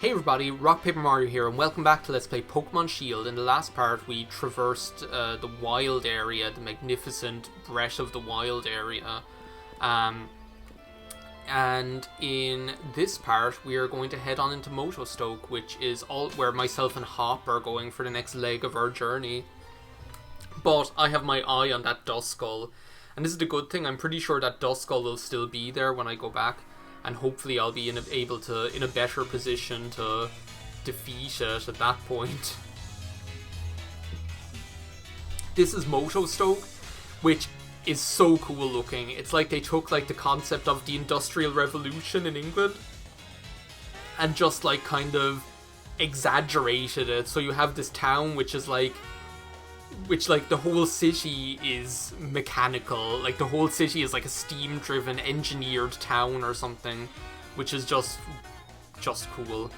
Hey everybody, RockPaperMario here, and welcome back to Let's Play Pokemon Shield. In the last part, we traversed the wild area, the magnificent Breath of the Wild area. And in this part, we are going to head on into Motostoke, which is where myself and Hop are going for the next leg of our journey. But I have my eye on that Duskull, and this is the good thing. I'm pretty sure that Duskull will still be there when I go back. And hopefully I'll be in a better position to defeat it at that point. This is Motostoke, which is so cool looking. It's like they took like the concept of the Industrial Revolution in England and just like kind of exaggerated it. So you have this town which the whole city is mechanical. Like the whole city is like a steam-driven, engineered town or something, which is just cool.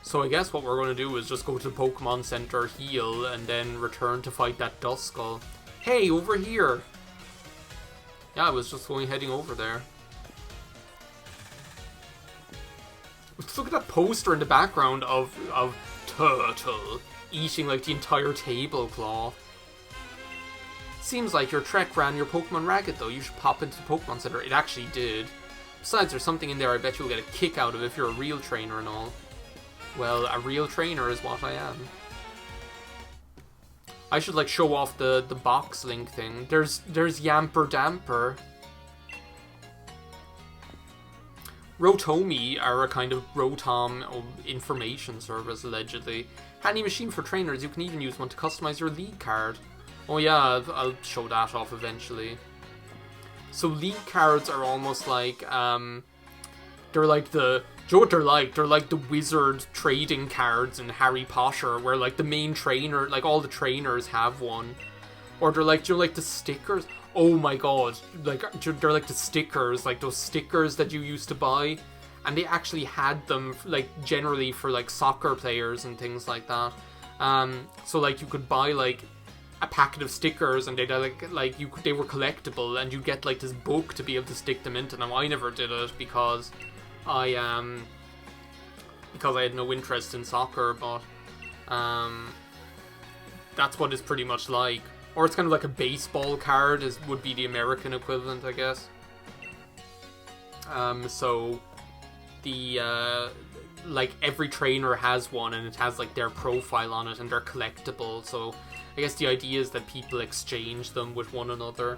So I guess what we're going to do is just go to the Pokemon Center, heal, and then return to fight that Duskull. Hey, over here! Yeah, I was just heading over there. Let's look at that poster in the background of Turtle eating like the entire tablecloth. Seems like your trek ran your Pokemon ragged though. You should pop into the Pokemon Center. It actually did. Besides, there's something in there I bet you'll get a kick out of if you're a real trainer and all. Well, a real trainer is what I am. I should like show off the box link thing. There's Yamper Damper. Rotomi are a kind of Rotom information service, allegedly. Handy machine for trainers, you can even use one to customize your league card. Oh yeah, I'll show that off eventually. So league cards are almost like, they're like the, do you know what they're like? They're like the wizard trading cards in Harry Potter, where like the main trainer, like all the trainers have one. Or they're like, do you know, like the stickers? Oh my god, like they're like the stickers, like those stickers that you used to buy, and they actually had them like generally for like soccer players and things like that. So like you could buy like a packet of stickers, and they they were collectible, and you get like this book to be able to stick them into. Now I never did it because I had no interest in soccer, but that's what it's pretty much like. Or it's kind of like a baseball card, would be the American equivalent, I guess. So the like every trainer has one, and it has like their profile on it, and they're collectible. So I guess the idea is that people exchange them with one another.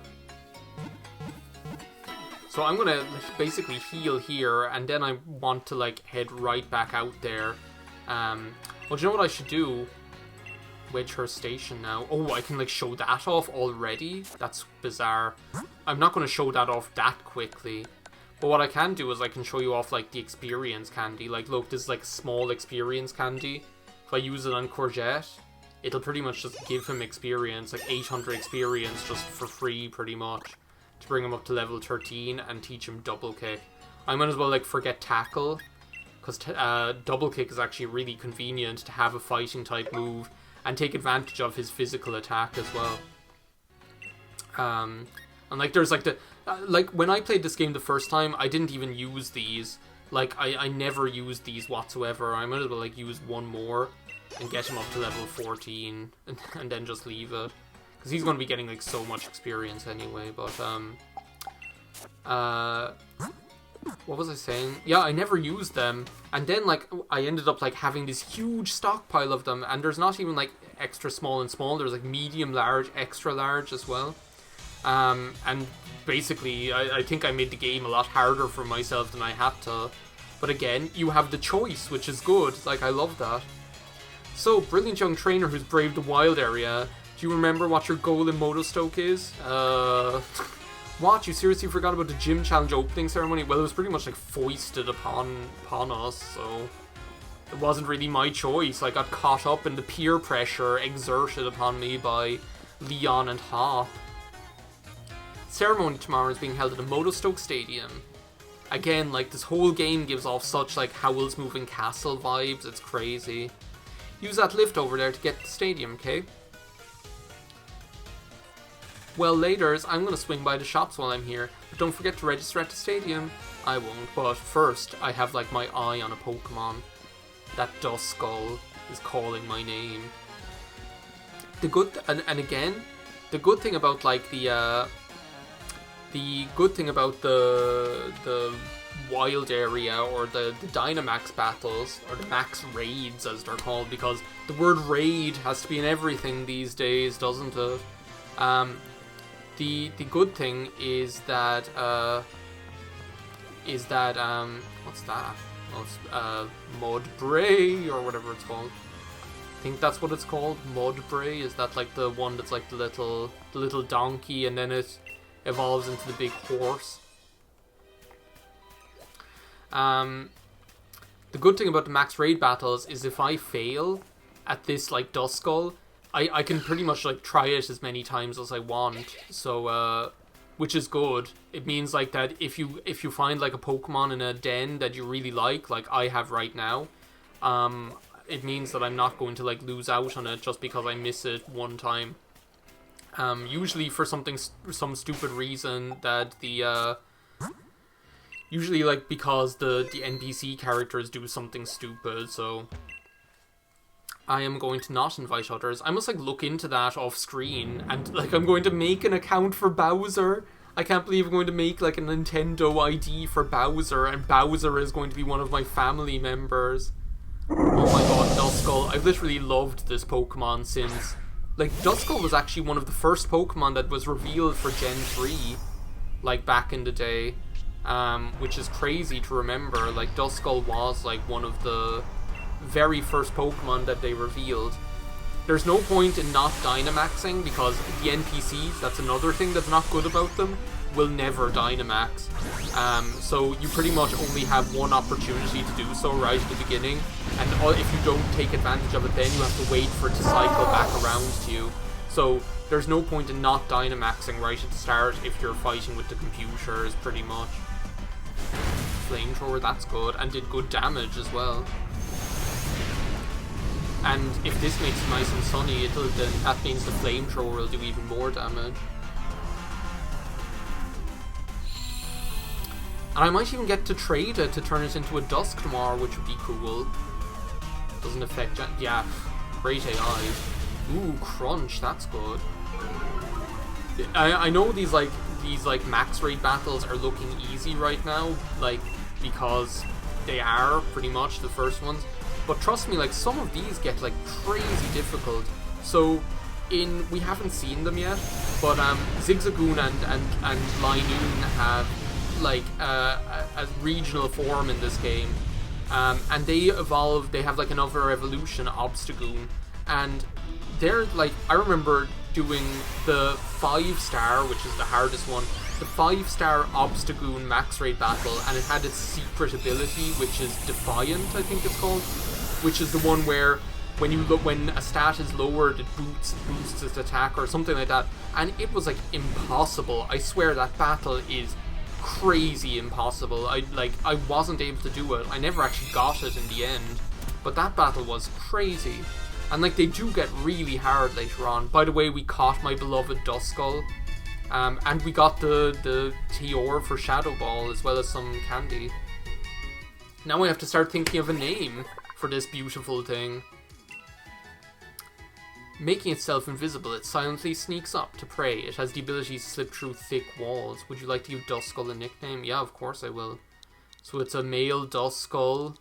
So I'm gonna basically heal here, and then I want to like head right back out there. Well, do you know what I should do? Wedgehurst Station now. Oh, I can like show that off already? That's bizarre. I'm not going to show that off that quickly. But what I can do is I can show you off like the experience candy. Like look, this is like small experience candy. If I use it on Courgette, it'll pretty much just give him experience, like 800 experience just for free pretty much. To bring him up to level 13 and teach him double kick. I might as well like forget tackle, because double kick is actually really convenient to have a fighting type move and take advantage of his physical attack as well. And like there's like like when I played this game the first time, I didn't even use these. Like I never used these whatsoever. I might as well like use one more and get him up to level 14 and then just leave it, because he's going to be getting like so much experience anyway. But what was I saying? Yeah, I never used them, and then like I ended up like having this huge stockpile of them, and there's not even like extra small and small, there's like medium, large, extra large as well. And basically I think I made the game a lot harder for myself than I had to, but again, you have the choice, which is good. Like I love that. So, brilliant young trainer who's braved the wild area, do you remember what your goal in Motostoke is? What? You seriously forgot about the gym challenge opening ceremony? Well, it was pretty much like foisted upon us, so it wasn't really my choice. I got caught up in the peer pressure exerted upon me by Leon and Hop. Ceremony tomorrow is being held at the Motostoke Stadium. Again, like this whole game gives off such like Howl's Moving Castle vibes, it's crazy. Use that lift over there to get to the stadium, okay? Well, laters, I'm going to swing by the shops while I'm here. But don't forget to register at the stadium. I won't, but first, I have, like, my eye on a Pokemon. That Duskull is calling my name. The good... And again, the good thing about, like, the good thing about the wild area, or the Dynamax battles, or the Max Raids as they're called, because the word raid has to be in everything these days, doesn't it? The good thing is that what's that? Oh, it's Mudbray, or whatever it's called. I think that's what it's called. Mudbray. Is that like the one that's like the little donkey, and then it evolves into the big horse? The good thing about the max raid battles is if I fail at this like Duskull, I can pretty much like try it as many times as I want. So which is good. It means like that if you find like a Pokemon in a den that you really like I have right now, it means that I'm not going to like lose out on it just because I miss it one time. Usually for some stupid reason that usually like because the NPC characters do something stupid, so I am going to not invite others. I must like look into that off screen, and like I'm going to make an account for Bowser. I can't believe I'm going to make like a Nintendo ID for Bowser, and Bowser is going to be one of my family members. Oh my god, Duskull. I've literally loved this Pokemon since... Like, Duskull was actually one of the first Pokemon that was revealed for Gen 3, like, back in the day. Which is crazy to remember. Like, Duskull was, like, one of the very first Pokemon that they revealed. There's no point in not Dynamaxing, because the NPCs, that's another thing that's not good about them, will never Dynamax. So you pretty much only have one opportunity to do so right at the beginning, and if you don't take advantage of it, then you have to wait for it to cycle back around to you. So there's no point in not Dynamaxing right at the start if you're fighting with the computers, pretty much. Flamethrower, that's good, and did good damage as well. And if this makes it nice and sunny, then that means the Flamethrower will do even more damage. And I might even get to trade it to turn it into a Dusknoir, which would be cool. Doesn't affect... Yeah, great AI. Ooh, Crunch, that's good. I know these max raid battles are looking easy right now, like, because they are pretty much the first ones. But trust me, like, some of these get like crazy difficult. So we haven't seen them yet, but Zigzagoon and Linoon have like a regional form in this game, and they evolve. They have like another evolution, Obstagoon, and they're like, I remember doing the 5-star, which is the hardest one, the 5-star Obstagoon max raid battle, and it had its secret ability, which is Defiant, I think it's called, which is the one where when a stat is lowered, it boosts its attack or something like that, and it was like impossible. I swear that battle is crazy impossible. I wasn't able to do it. I never actually got it in the end, but that battle was crazy. And like, they do get really hard later on. By the way, we caught my beloved Duskull, and we got the Tior for Shadow Ball, as well as some candy. Now I have to start thinking of a name for this beautiful thing. Making itself invisible, it silently sneaks up to prey. It has the ability to slip through thick walls. Would you like to give Duskull a nickname? Yeah, of course I will. So it's a male Duskull.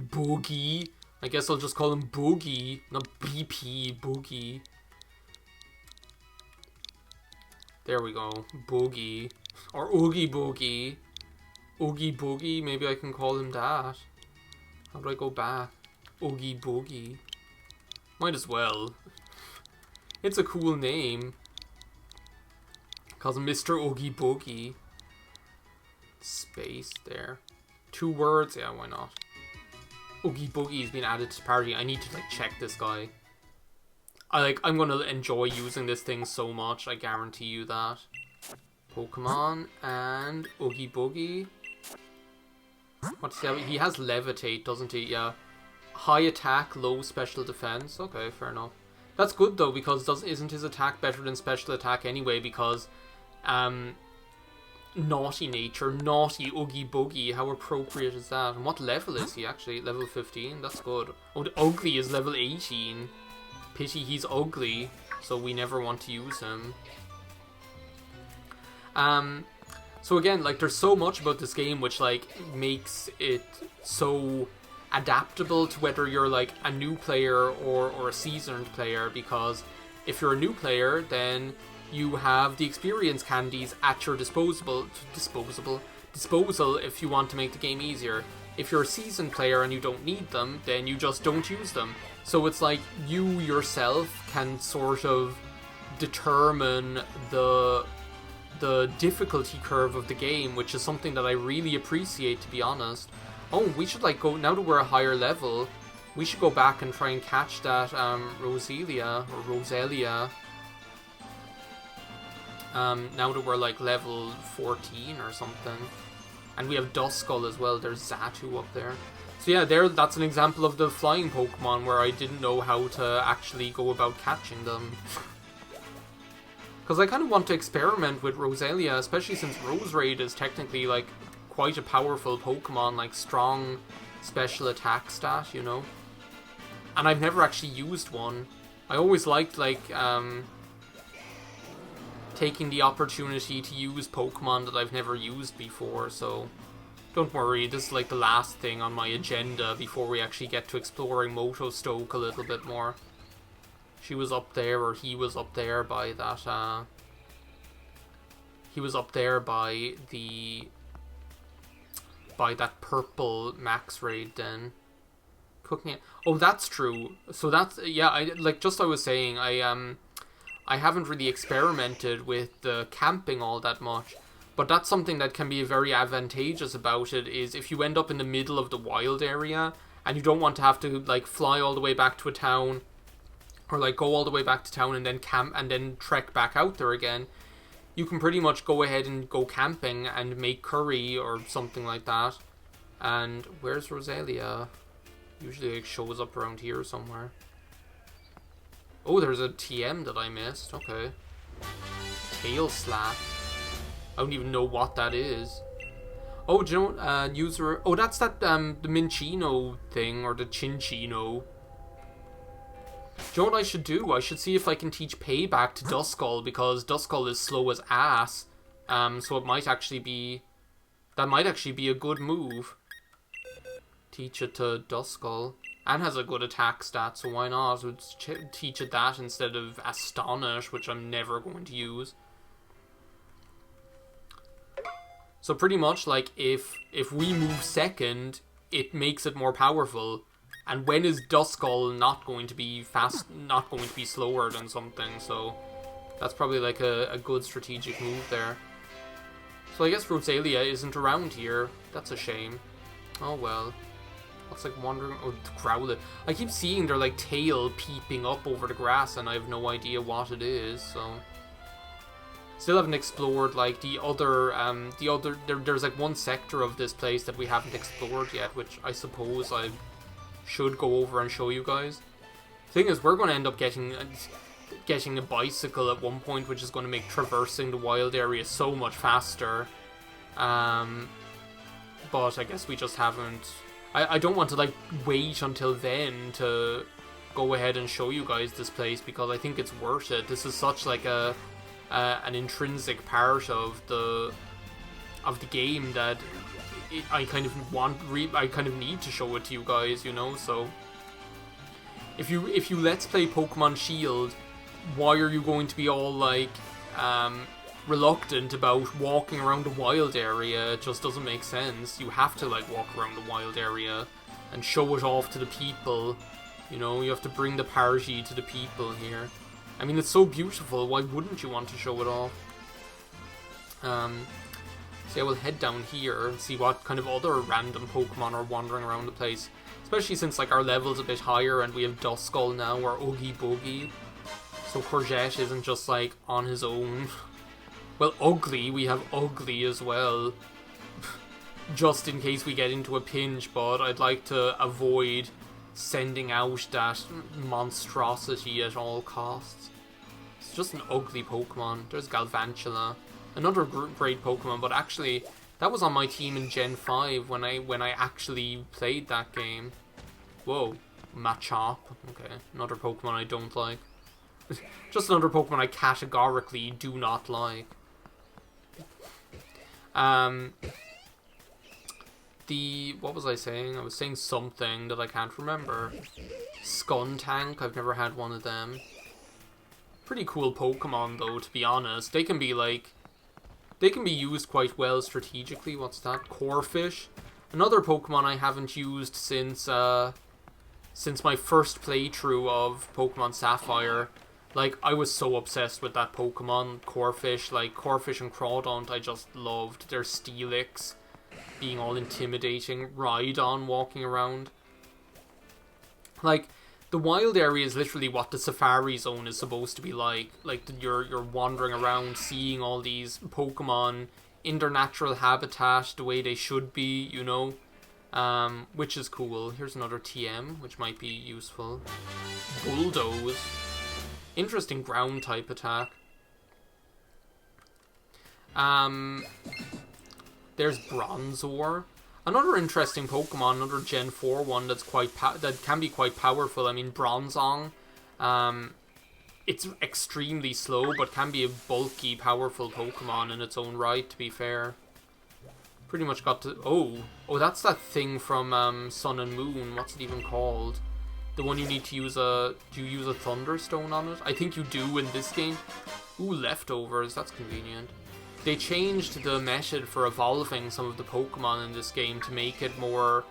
Boogie. I guess I'll just call him Boogie, not BP, Boogie. There we go, Boogie. Or Oogie Boogie. Oogie Boogie, maybe I can call him that. How do I go back? Oogie Boogie. Might as well. It's a cool name. Calls him Mr. Oogie Boogie. Space there. 2 words? Yeah, why not? Oogie Boogie has been added to the party. I need to like check this guy. I'm gonna enjoy using this thing so much, I guarantee you that. Pokemon and Oogie Boogie. What's he have? He has Levitate, doesn't he? Yeah. High attack, low special defense. Okay, fair enough. That's good though, because isn't his attack better than special attack anyway? Because, naughty nature, naughty oogie boogie. How appropriate is that? And what level is he actually? Level 15. That's good. Oh, the ugly is level 18. Pity he's ugly, so we never want to use him. So again, like, there's so much about this game which, like, makes it so adaptable to whether you're, like, a new player or a seasoned player, because if you're a new player, then you have the experience candies at your disposal if you want to make the game easier. If you're a seasoned player and you don't need them, then you just don't use them. So it's like you yourself can sort of determine the difficulty curve of the game, which is something that I really appreciate, to be honest. Oh, we should, like, go, now that we're a higher level, we should go back and try and catch that Roselia. Now that we're, like, level 14 or something. And we have Duskull as well. There's Xatu up there. So yeah, that's an example of the flying Pokemon where I didn't know how to actually go about catching them. Because I kind of want to experiment with Roselia, especially since Roserade is technically, like, quite a powerful Pokemon, like, strong special attack stat, you know? And I've never actually used one. I always liked, like, taking the opportunity to use Pokemon that I've never used before, so don't worry, this is like the last thing on my agenda before we actually get to exploring Motostoke a little bit more. She was up there, or he was up there by that, he was up there by that purple max raid then. Cooking it. Oh, that's true. So that's, yeah, I was saying, I haven't really experimented with the camping all that much, but that's something that can be very advantageous about it, is if you end up in the middle of the wild area and you don't want to have to, like, fly all the way back to a town, or, like, go all the way back to town and then camp and then trek back out there again, you can pretty much go ahead and go camping and make curry or something like that. And where's Roselia? Usually it shows up around here somewhere. Oh, there's a TM that I missed. Okay. Tail Slap. I don't even know what that is. Oh, do you know, user... Oh, that's that, the Minchino thing, or the Chinchino. Do you know what I should do? I should see if I can teach Payback to Duskull, because Duskull is slow as ass. So it might actually be... That might actually be a good move. Teach it to Duskull. And has a good attack stat, so why not? I would teach it that instead of Astonish, which I'm never going to use. So pretty much, like, if we move second, it makes it more powerful. And when is Duskull not going to be not going to be slower than something? So that's probably, like, a good strategic move there. So I guess Roselia isn't around here. That's a shame. Oh well. Looks like wandering... Oh, Growlithe. I keep seeing their, like, tail peeping up over the grass, and I have no idea what it is, so... Still haven't explored, like, the other... There's, like, one sector of this place that we haven't explored yet, which I suppose I should go over and show you guys. Thing is, we're going to end up getting a bicycle at one point, which is going to make traversing the wild area so much faster. But I guess we just haven't... I don't want to, like, wait until then to go ahead and show you guys this place, because I think it's worth it. This is such, like, an intrinsic part of the game that I kind of need to show it to you guys, you know. So if you let's play Pokemon Shield, why are you going to be all, like, reluctant about walking around the wild area? It just doesn't make sense. You have to, like, walk around the wild area and show it off to the people. You know, you have to bring the party to the people here. I mean, it's so beautiful. Why wouldn't you want to show it off? So yeah, we'll head down here and see what kind of other random Pokemon are wandering around the place. Especially since, like, our level's a bit higher and we have Duskull now, or Oogie Boogie. So Courgette isn't just, like, on his own. Well, Ugly, we have Ugly as well. Just in case we get into a pinch, but I'd like to avoid sending out that monstrosity at all costs. It's just an ugly Pokemon. There's Galvantula, another great Pokemon, but actually that was on my team in Gen 5 when I actually played that game. Whoa, Machop. Okay, another Pokemon I don't like. Just another Pokemon I categorically do not like. What was I saying? I was saying something that I can't remember. Skuntank, I've never had one of them. Pretty cool Pokemon though, to be honest. They can be used quite well strategically. What's that? Corphish. Another Pokemon I haven't used since my first playthrough of Pokemon Sapphire. Like, I was so obsessed with that Pokemon, Corphish. Like, Corphish and Crawdaunt I just loved. Their Steelix being all intimidating. Rhydon walking around. Like, the wild area is literally what the Safari Zone is supposed to be like. Like, you're wandering around, seeing all these Pokemon in their natural habitat, the way they should be, you know? Which is cool. Here's another TM, which might be useful. Bulldoze. Interesting ground type attack. There's Bronzor. Another interesting Pokemon, another Gen 4 one that's that can be quite powerful. I mean, Bronzong. It's extremely slow, but can be a bulky, powerful Pokemon in its own right, to be fair. Pretty much got to... Oh, that's that thing from Sun and Moon. What's it even called? The one you need to use do you use a Thunderstone on it? I think you do in this game. Ooh, leftovers. That's convenient. They changed the method for evolving some of the Pokemon in this game to make it more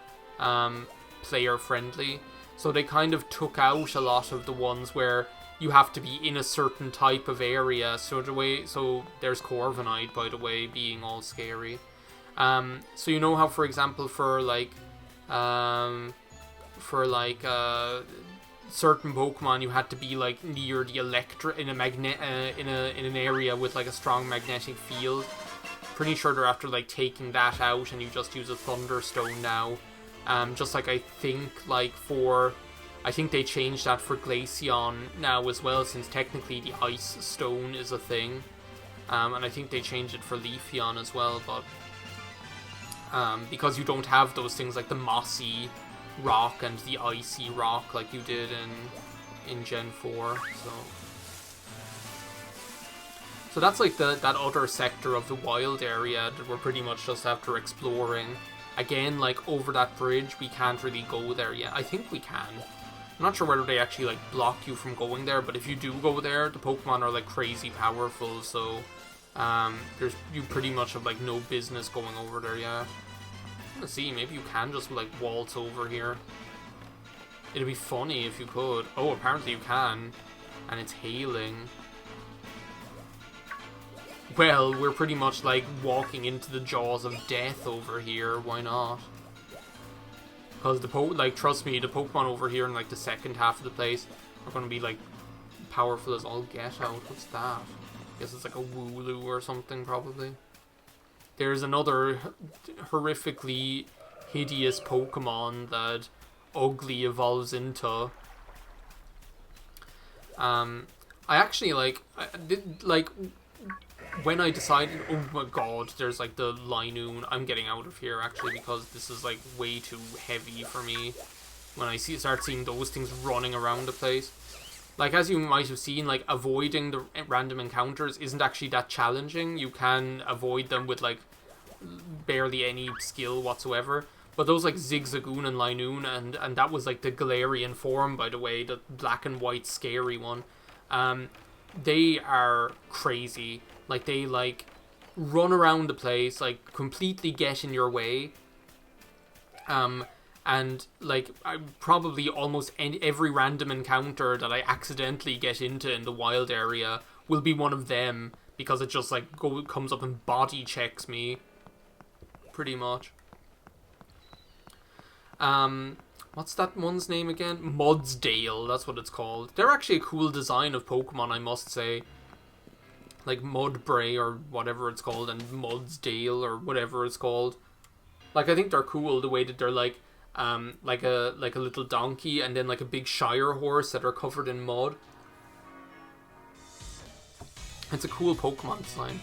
player-friendly. So they kind of took out a lot of the ones where you have to be in a certain type of area. So there's Corviknight, by the way, being all scary. So you know how, for example, for certain Pokemon you had to be like near the in an area with like a strong magnetic field. Pretty sure they're after like taking that out and you just use a Thunderstone now. Just like I think they changed that for Glaceon now as well, since technically the Ice Stone is a thing. And I think they changed it for Leafeon as well, but because you don't have those things like the mossy rock and the icy rock like you did in Gen 4. So that's like that other sector of the wild area that we're pretty much just after exploring. Again, like over that bridge, we can't really go there yet. I think we can. I'm not sure whether they actually like block you from going there, but if you do go there, the Pokemon are like crazy powerful, so you pretty much have like no business going over there yet. Let's see, maybe you can just like waltz over here. It'd be funny if you could. Oh, apparently you can. And it's hailing. Well, we're pretty much like walking into the jaws of death over here. Why not? Because trust me, the Pokemon over here in like the second half of the place are going to be like powerful as all get out. What's that? I guess it's like a Wooloo or something probably. There's another horrifically hideous Pokemon that Ugly evolves into. I actually when I decided, oh my god, there's like the Linoon. I'm getting out of here actually because this is like way too heavy for me. When I start seeing those things running around the place. Like, as you might have seen, like, avoiding the random encounters isn't actually that challenging. You can avoid them with, like, barely any skill whatsoever. But those, like, Zigzagoon and Linoon, and that was, like, the Galarian form, by the way, the black and white scary one. They are crazy. Like, they, like, run around the place, like, completely get in your way. And, like, probably almost every random encounter that I accidentally get into in the wild area will be one of them, because it just, like, comes up and body checks me, pretty much. What's that one's name again? Mudsdale, that's what it's called. They're actually a cool design of Pokemon, I must say. Like Mudbray, or whatever it's called, and Mudsdale, or whatever it's called. Like, I think they're cool, the way that they're, like, like a little donkey, and then like a big Shire horse that are covered in mud. It's a cool Pokemon design.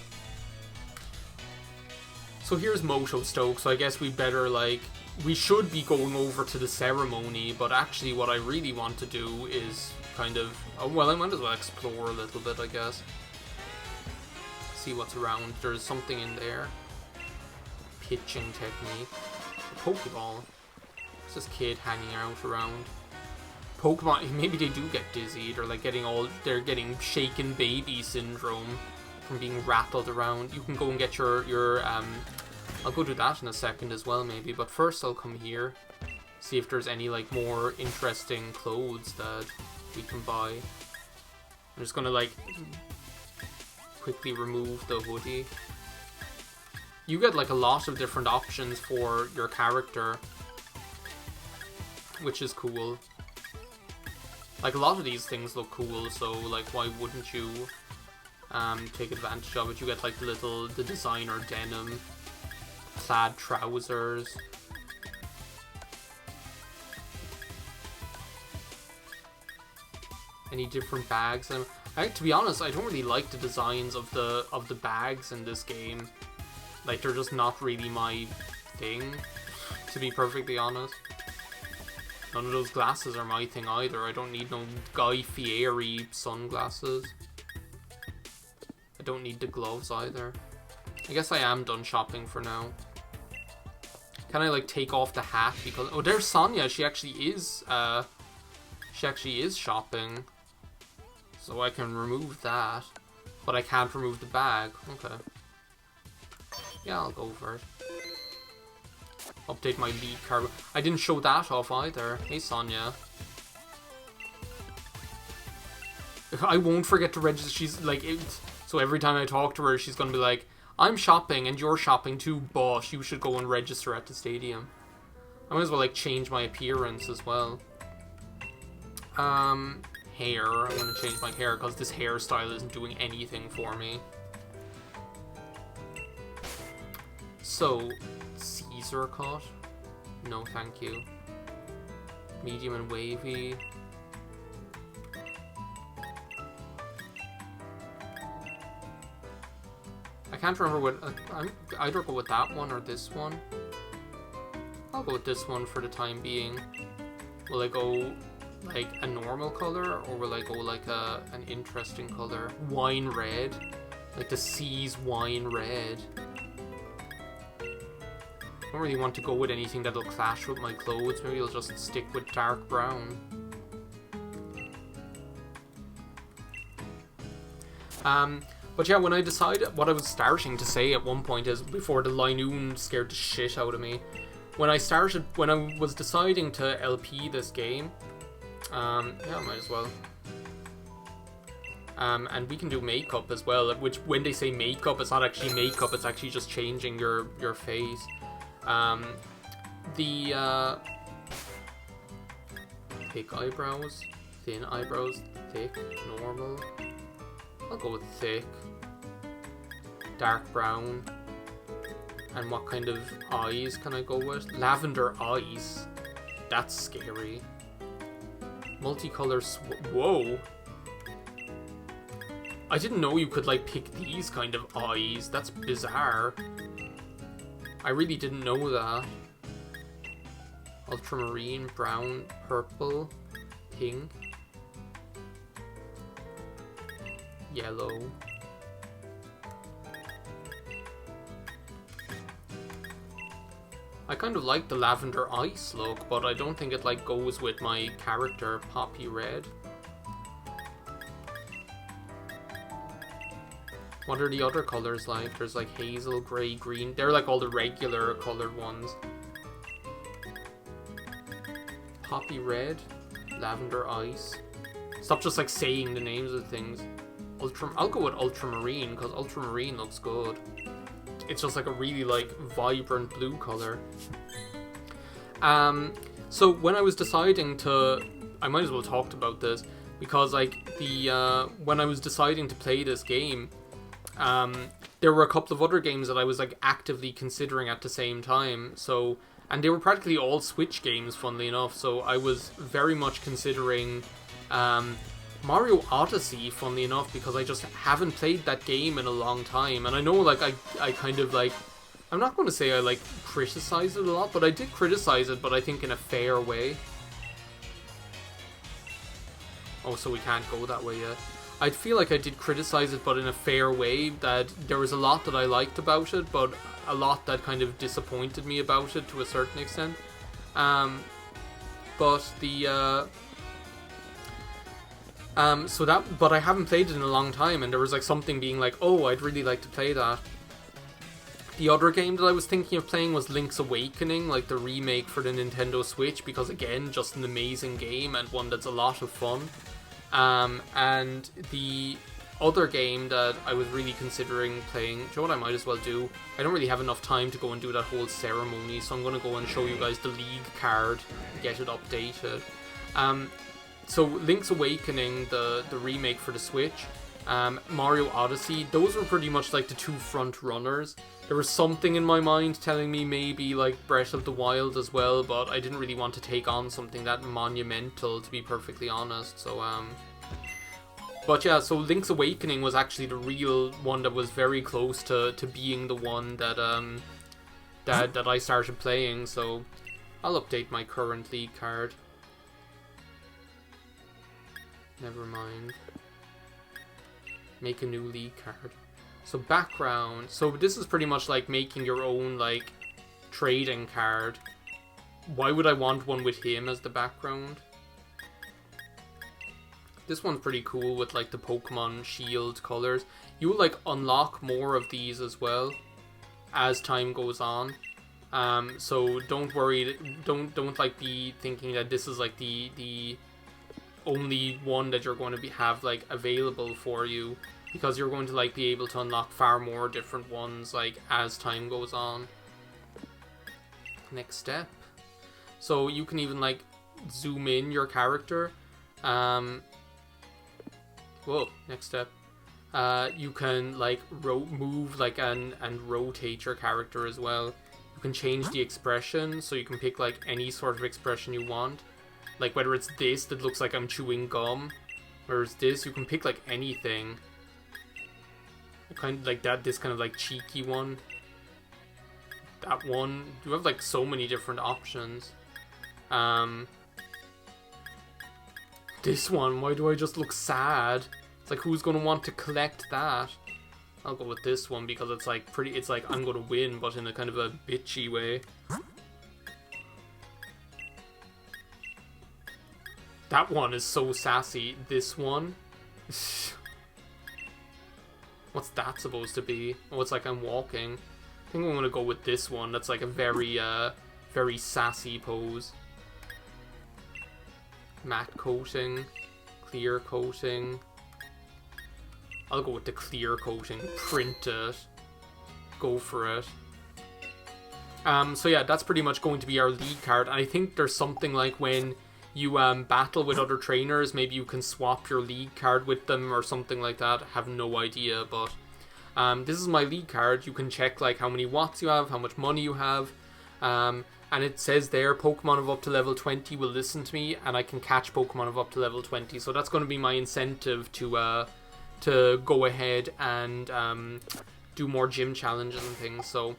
So here's Moto Stoke, so I guess we better, like, we should be going over to the ceremony, but actually what I really want to do is kind of, oh, well, I might as well explore a little bit, I guess. See what's around. There's something in there. Pitching technique. A Pokeball. What's this kid hanging out around? Pokemon, maybe they do get dizzy. They're like they're getting shaken baby syndrome from being rattled around. You can go and get your I'll go do that in a second as well, maybe. But first I'll come here. See if there's any, like, more interesting clothes that we can buy. I'm just gonna, like, quickly remove the hoodie. You get, like, a lot of different options for your character, which is cool. Like, a lot of these things look cool, so, like, why wouldn't you take advantage of it? You get, like, the designer denim, plaid trousers. Any different bags? To be honest, I don't really like the designs of the bags in this game. Like, they're just not really my thing, to be perfectly honest. None of those glasses are my thing either. I don't need no Guy Fieri sunglasses. I don't need the gloves either. I guess I am done shopping for now. Can I, like, take off the hat because... Oh, there's Sonia. She actually is shopping. So I can remove that. But I can't remove the bag. Okay. Yeah, I'll go for it. Update my lead card. I didn't show that off either. Hey, Sonia. I won't forget to register. She's like... So every time I talk to her, she's going to be like, I'm shopping and you're shopping too, boss. You should go and register at the stadium. I might as well, like, change my appearance as well. Hair. I'm going to change my hair because this hairstyle isn't doing anything for me. So, Caesar cut? No, thank you. Medium and wavy. I can't remember what... I'm either go with that one or this one. I'll go with this one for the time being. Will I go, like, a normal color, or will I go, like, an interesting color? Wine red. Like the sea's wine red. I don't really want to go with anything that'll clash with my clothes. Maybe I'll just stick with dark brown. But yeah, when I decided, what I was starting to say at one point is, before the Linoon scared the shit out of me, when I was deciding to LP this game, yeah, I might as well. And we can do makeup as well, which, when they say makeup, it's not actually makeup, it's actually just changing your face. Thick eyebrows, thin eyebrows, thick, normal. I'll go with thick. Dark brown. And what kind of eyes can I go with? Lavender eyes. That's scary. Multicolor whoa. I didn't know you could, like, pick these kind of eyes. That's bizarre. I really didn't know that. Ultramarine, brown, purple, pink, yellow. I kind of like the lavender ice look, but I don't think it, like, goes with my character, Poppy Red. What are the other colors like? There's, like, hazel, grey, green. They're, like, all the regular colored ones. Poppy Red, lavender ice. Stop just, like, saying the names of things. I'll go with ultramarine, because ultramarine looks good. It's just, like, a really, like, vibrant blue color. So when I was deciding to... I might as well talk about this, because, like, when I was deciding to play this game, there were a couple of other games that I was, like, actively considering at the same time. So And they were practically all Switch games, funnily enough, so I was very much considering Mario Odyssey, funnily enough, because I just haven't played that game in a long time. And I know, like, I kind of, like, I'm not going to say I, like, criticize it a lot, but I did criticize it, but I think in a fair way. Oh, so we can't go that way yet. I feel like I did criticize it, but in a fair way, that there was a lot that I liked about it, but a lot that kind of disappointed me about it to a certain extent. But I haven't played it in a long time, and there was like something being like, oh, I'd really like to play that. The other game that I was thinking of playing was Link's Awakening, like the remake for the Nintendo Switch, because again, just an amazing game and one that's a lot of fun. And the other game that I was really considering playing, do you know what I might as well do? I don't really have enough time to go and do that whole ceremony, so I'm going to go and show you guys the League card, get it updated. So Link's Awakening, the remake for the Switch, Mario Odyssey, those were pretty much like the two front runners. There was something in my mind telling me maybe like Breath of the Wild as well, but I didn't really want to take on something that monumental, to be perfectly honest. So but yeah, so Link's Awakening was actually the real one that was very close to being the one that that I started playing. So I'll update my current League card. Never mind. Make a new League card. So background. So this is pretty much like making your own like trading card. Why would I want one with him as the background? This one's pretty cool with like the Pokemon Shield colors. You will like unlock more of these as well as time goes on. So don't worry. Don't like be thinking that this is like the only one that you're going to have like available for you, because you're going to like be able to unlock far more different ones like as time goes on. Next step. So you can even like zoom in your character. Whoa, next step. You can like move like and rotate your character as well. You can change the expression, so you can pick like any sort of expression you want. Like whether it's this that looks like I'm chewing gum, or it's this, you can pick like anything. Kind of like that, this kind of like cheeky one. That one. You have like so many different options. This one, why do I just look sad? It's like, who's gonna want to collect that? I'll go with this one because it's like pretty, it's like I'm gonna win, but in a kind of a bitchy way. That one is so sassy. This one. What's that supposed to be? Oh, it's like I'm walking. I think I'm gonna go with this one. That's like a very, very sassy pose. Matte coating. Clear coating. I'll go with the clear coating. Print it. Go for it. So yeah, that's pretty much going to be our League card. And I think there's something like when you battle with other trainers, maybe you can swap your League card with them or something like that. I have no idea, but this is my League card. You can check like how many watts you have, how much money you have, and it says there Pokemon of up to level 20 will listen to me, and I can catch Pokemon of up to level 20. So that's going to be my incentive to go ahead and do more gym challenges and things. So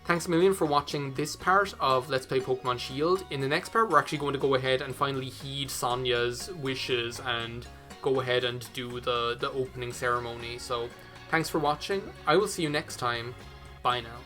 thanks a million for watching this part of Let's Play Pokemon Shield. In the next part, we're actually going to go ahead and finally heed Sonia's wishes and go ahead and do the opening ceremony. So thanks for watching. I will see you next time. Bye now.